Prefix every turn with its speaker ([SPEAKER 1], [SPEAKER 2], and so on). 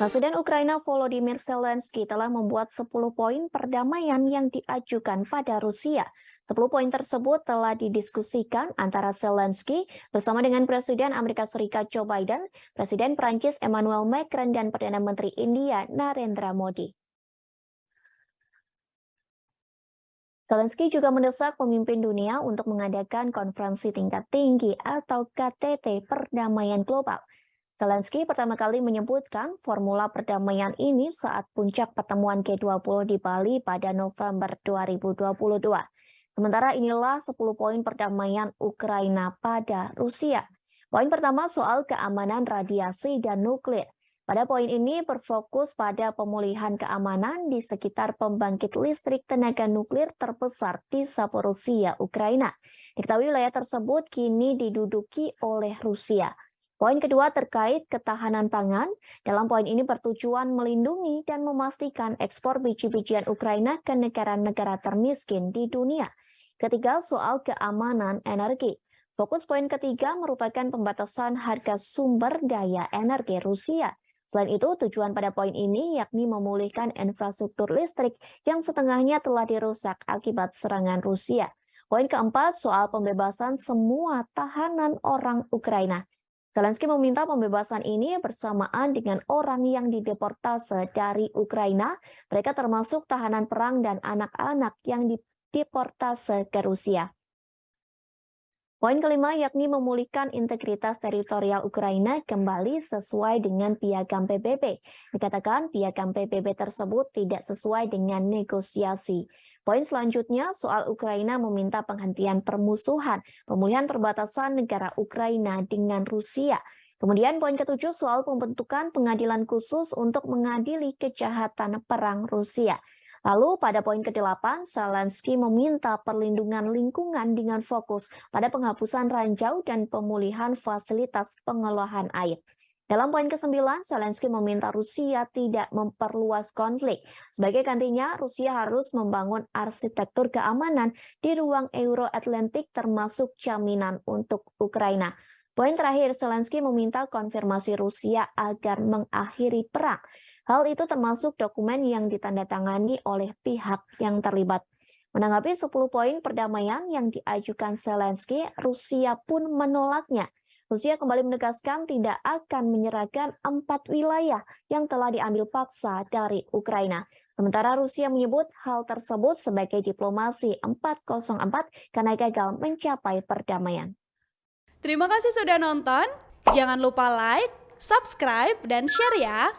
[SPEAKER 1] Presiden Ukraina Volodymyr Zelensky telah membuat 10 poin perdamaian yang diajukan pada Rusia. 10 poin tersebut telah didiskusikan antara Zelensky bersama dengan Presiden Amerika Serikat Joe Biden, Presiden Prancis Emmanuel Macron, dan Perdana Menteri India Narendra Modi. Zelensky juga mendesak pemimpin dunia untuk mengadakan konferensi tingkat tinggi atau KTT perdamaian global. Zelensky pertama kali menyebutkan formula perdamaian ini saat puncak pertemuan G20 di Bali pada November 2022. Sementara inilah 10 poin perdamaian Ukraina pada Rusia. Poin pertama soal keamanan radiasi dan nuklir. Pada poin ini berfokus pada pemulihan keamanan di sekitar pembangkit listrik tenaga nuklir terbesar di Zaporizhzhia, Ukraina. Diketahui wilayah tersebut kini diduduki oleh Rusia. Poin kedua terkait ketahanan pangan. Dalam poin ini bertujuan melindungi dan memastikan ekspor biji-bijian Ukraina ke negara-negara termiskin di dunia. Ketiga, soal keamanan energi. Fokus poin ketiga merupakan pembatasan harga sumber daya energi Rusia. Selain itu, tujuan pada poin ini yakni memulihkan infrastruktur listrik yang setengahnya telah dirusak akibat serangan Rusia. Poin keempat, soal pembebasan semua tahanan orang Ukraina. Zelensky meminta pembebasan ini bersamaan dengan orang yang dideportase dari Ukraina. Mereka termasuk tahanan perang dan anak-anak yang dideportase ke Rusia. Poin kelima yakni memulihkan integritas teritorial Ukraina kembali sesuai dengan piagam PBB. Dikatakan piagam PBB tersebut tidak sesuai dengan negosiasi. Poin selanjutnya soal Ukraina meminta penghentian permusuhan, pemulihan perbatasan negara Ukraina dengan Rusia. Kemudian poin ketujuh soal pembentukan pengadilan khusus untuk mengadili kejahatan perang Rusia. Lalu pada poin ke-8, Zelensky meminta perlindungan lingkungan dengan fokus pada penghapusan ranjau dan pemulihan fasilitas pengolahan air. Dalam poin ke-9, Zelensky meminta Rusia tidak memperluas konflik. Sebagai gantinya, Rusia harus membangun arsitektur keamanan di ruang Euro-Atlantik termasuk jaminan untuk Ukraina. Poin terakhir, Zelensky meminta konfirmasi Rusia agar mengakhiri perang. Hal itu termasuk dokumen yang ditandatangani oleh pihak yang terlibat. Menanggapi 10 poin perdamaian yang diajukan Zelensky, Rusia pun menolaknya. Rusia kembali menegaskan tidak akan menyerahkan 4 wilayah yang telah diambil paksa dari Ukraina. Sementara Rusia menyebut hal tersebut sebagai diplomasi 404 karena gagal mencapai perdamaian.
[SPEAKER 2] Terima kasih sudah nonton. Jangan lupa like, subscribe, dan share ya.